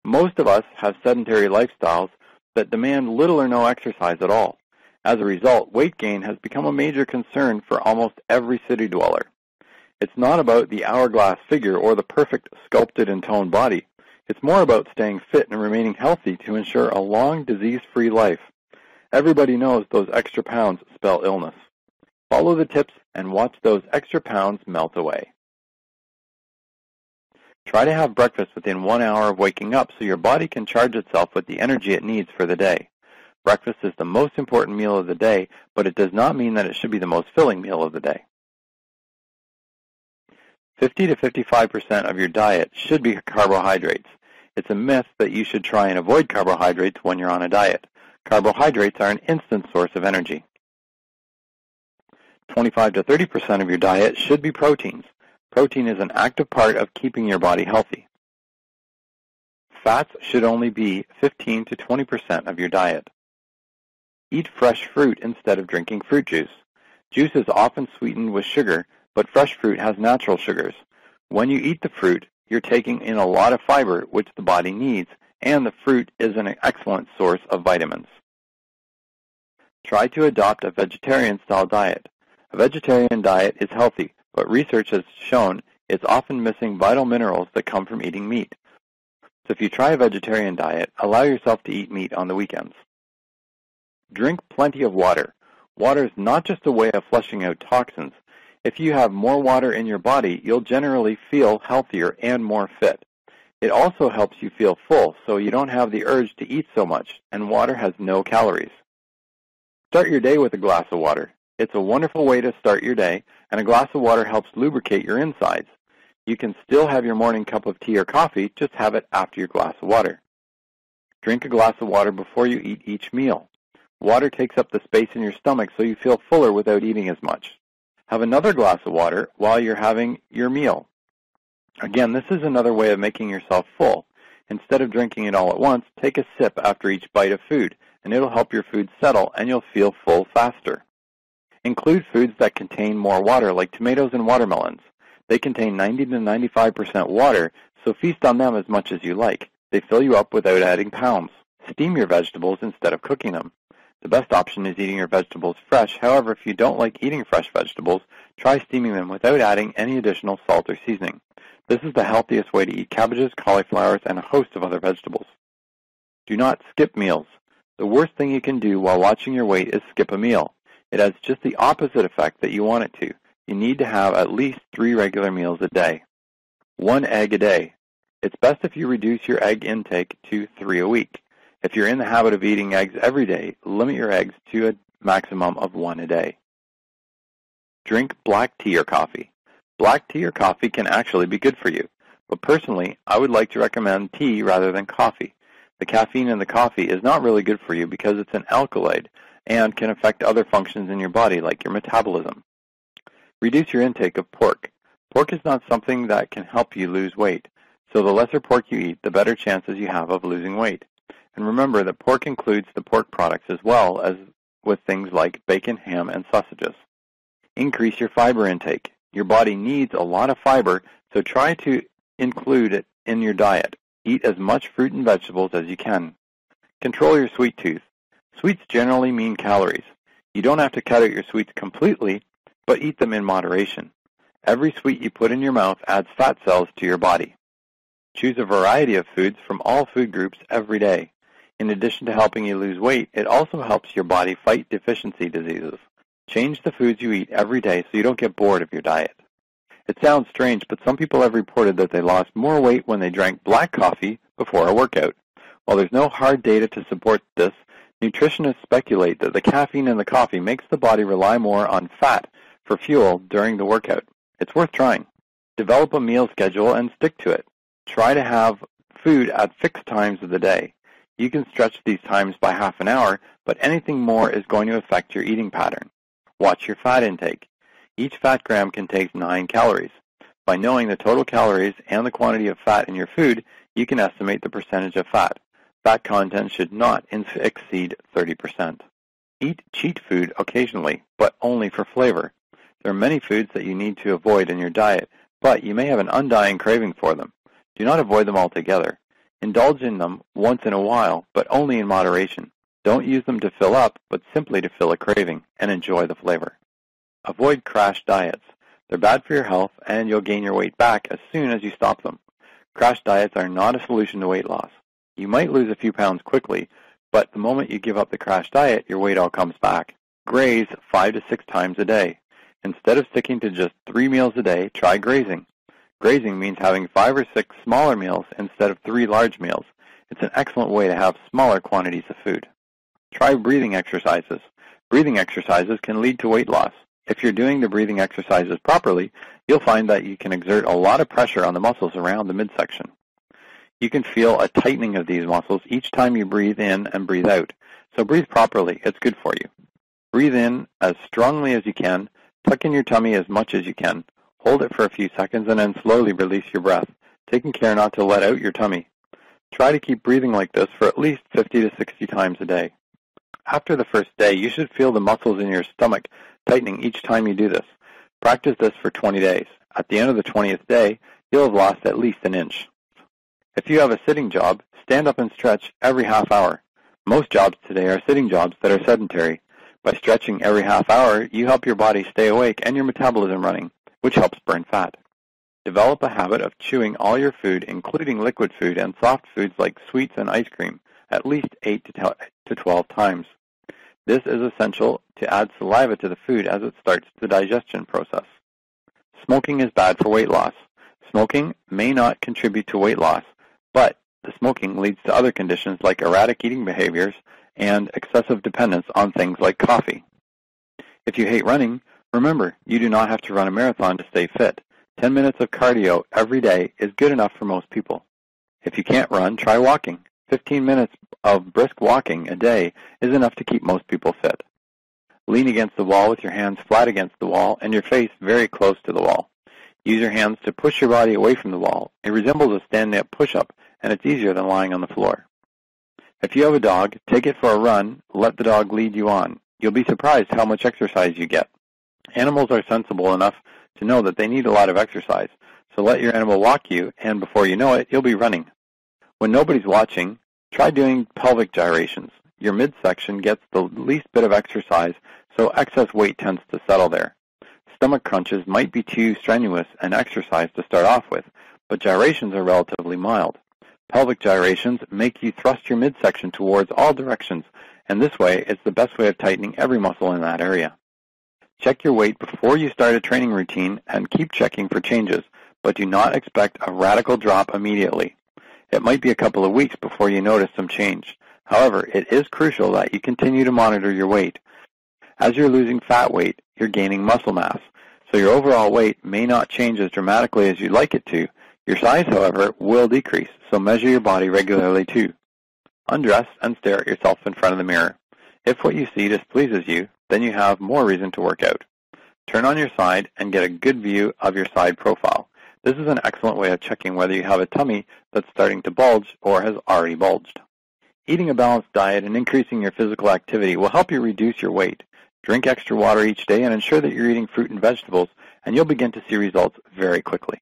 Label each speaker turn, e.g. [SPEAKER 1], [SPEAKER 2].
[SPEAKER 1] Most of us have sedentary lifestyles that demand little or no exercise at all. As a result, weight gain has become a major concern for almost every city dweller. It's not about the hourglass figure or the perfect sculpted and toned body. It's more about staying fit and remaining healthy to ensure a long, disease-free life. Everybody knows those extra pounds spell illness. Follow the tips and watch those extra pounds melt away. Try to have breakfast within 1 hour of waking up so your body can charge itself with the energy it needs for the day. Breakfast is the most important meal of the day, but it does not mean that it should be the most filling meal of the day. 50 to 55% of your diet should be carbohydrates. It's a myth that you should try and avoid carbohydrates when you're on a diet. Carbohydrates are an instant source of energy. 25 to 30% of your diet should be proteins. Protein is an active part of keeping your body healthy. Fats should only be 15 to 20% of your diet. Eat fresh fruit instead of drinking fruit juice. Juice is often sweetened with sugar, but fresh fruit has natural sugars. When you eat the fruit, you're taking in a lot of fiber, which the body needs, and the fruit is an excellent source of vitamins. Try to adopt a vegetarian-style diet. A vegetarian diet is healthy, but research has shown it's often missing vital minerals that come from eating meat. So if you try a vegetarian diet, allow yourself to eat meat on the weekends. Drink plenty of water. Water is not just a way of flushing out toxins. If you have more water in your body, you'll generally feel healthier and more fit. It also helps you feel full, so you don't have the urge to eat so much, and water has no calories. Start your day with a glass of water. It's a wonderful way to start your day, and a glass of water helps lubricate your insides. You can still have your morning cup of tea or coffee, just have it after your glass of water. Drink a glass of water before you eat each meal. Water takes up the space in your stomach so you feel fuller without eating as much. Have another glass of water while you're having your meal. Again, this is another way of making yourself full. Instead of drinking it all at once, take a sip after each bite of food, and it'll help your food settle and you'll feel full faster. Include foods that contain more water, like tomatoes and watermelons. They contain 90 to 95% water, so feast on them as much as you like. They fill you up without adding pounds. Steam your vegetables instead of cooking them. The best option is eating your vegetables fresh. However, if you don't like eating fresh vegetables, try steaming them without adding any additional salt or seasoning. This is the healthiest way to eat cabbages, cauliflowers, and a host of other vegetables. Do not skip meals. The worst thing you can do while watching your weight is skip a meal. It has just the opposite effect that you want it to. You need to have at least 3 regular meals a day. 1 egg a day. It's best if you reduce your egg intake to 3 a week. If you're in the habit of eating eggs every day, limit your eggs to a maximum of 1 a day. Drink black tea or coffee. Black tea or coffee can actually be good for you, but personally, I would like to recommend tea rather than coffee. The caffeine in the coffee is not really good for you because it's an alkaloid and can affect other functions in your body like your metabolism. Reduce your intake of pork. Pork is not something that can help you lose weight, so the lesser pork you eat, the better chances you have of losing weight. And remember that pork includes the pork products as well as with things like bacon, ham, and sausages. Increase your fiber intake. Your body needs a lot of fiber, so try to include it in your diet. Eat as much fruit and vegetables as you can. Control your sweet tooth. Sweets generally mean calories. You don't have to cut out your sweets completely, but eat them in moderation. Every sweet you put in your mouth adds fat cells to your body. Choose a variety of foods from all food groups every day. In addition to helping you lose weight, it also helps your body fight deficiency diseases. Change the foods you eat every day so you don't get bored of your diet. It sounds strange, but some people have reported that they lost more weight when they drank black coffee before a workout. While there's no hard data to support this, nutritionists speculate that the caffeine in the coffee makes the body rely more on fat for fuel during the workout. It's worth trying. Develop a meal schedule and stick to it. Try to have food at fixed times of the day. You can stretch these times by half an hour, but anything more is going to affect your eating pattern. Watch your fat intake. Each fat gram contains 9 calories. By knowing the total calories and the quantity of fat in your food, you can estimate the percentage of fat. Fat content should not exceed 30%. Eat cheat food occasionally, but only for flavor. There are many foods that you need to avoid in your diet, but you may have an undying craving for them. Do not avoid them altogether. Indulge in them once in a while, but only in moderation. Don't use them to fill up, but simply to fill a craving, and enjoy the flavor. Avoid crash diets. They're bad for your health, and you'll gain your weight back as soon as you stop them. Crash diets are not a solution to weight loss. You might lose a few pounds quickly, but the moment you give up the crash diet, your weight all comes back. Graze 5 to 6 times a day. Instead of sticking to just 3 meals a day, try grazing. Grazing means having 5 or 6 smaller meals instead of 3 large meals. It's an excellent way to have smaller quantities of food. Try breathing exercises. Breathing exercises can lead to weight loss. If you're doing the breathing exercises properly, you'll find that you can exert a lot of pressure on the muscles around the midsection. You can feel a tightening of these muscles each time you breathe in and breathe out. So breathe properly. It's good for you. Breathe in as strongly as you can. Tuck in your tummy as much as you can. Hold it for a few seconds and then slowly release your breath, taking care not to let out your tummy. Try to keep breathing like this for at least 50 to 60 times a day. After the first day, you should feel the muscles in your stomach tightening each time you do this. Practice this for 20 days. At the end of the 20th day, you'll have lost at least an inch. If you have a sitting job, stand up and stretch every half hour. Most jobs today are sitting jobs that are sedentary. By stretching every half hour, you help your body stay awake and your metabolism running, which helps burn fat. Develop a habit of chewing all your food, including liquid food and soft foods like sweets and ice cream, at least 8 to 12 times. This is essential to add saliva to the food as it starts the digestion process. Smoking is bad for weight loss. Smoking may not contribute to weight loss, but the smoking leads to other conditions like erratic eating behaviors and excessive dependence on things like coffee. If you hate running, remember, you do not have to run a marathon to stay fit. 10 minutes of cardio every day is good enough for most people. If you can't run, try walking. 15 minutes of brisk walking a day is enough to keep most people fit. Lean against the wall with your hands flat against the wall and your face very close to the wall. Use your hands to push your body away from the wall. It resembles a standing-up push-up, and it's easier than lying on the floor. If you have a dog, take it for a run. Let the dog lead you on. You'll be surprised how much exercise you get. Animals are sensible enough to know that they need a lot of exercise, so let your animal walk you, and before you know it, you'll be running. When nobody's watching, try doing pelvic gyrations. Your midsection gets the least bit of exercise, so excess weight tends to settle there. Stomach crunches might be too strenuous an exercise to start off with, but gyrations are relatively mild. Pelvic gyrations make you thrust your midsection towards all directions, and this way it's the best way of tightening every muscle in that area. Check your weight before you start a training routine and keep checking for changes, but do not expect a radical drop immediately. It might be a couple of weeks before you notice some change. However, it is crucial that you continue to monitor your weight. As you're losing fat weight, you're gaining muscle mass, so your overall weight may not change as dramatically as you'd like it to. Your size, however, will decrease, so measure your body regularly too. Undress and stare at yourself in front of the mirror. If what you see displeases you, then you have more reason to work out. Turn on your side and get a good view of your side profile. This is an excellent way of checking whether you have a tummy that's starting to bulge or has already bulged. Eating a balanced diet and increasing your physical activity will help you reduce your weight. Drink extra water each day and ensure that you're eating fruit and vegetables, and you'll begin to see results very quickly.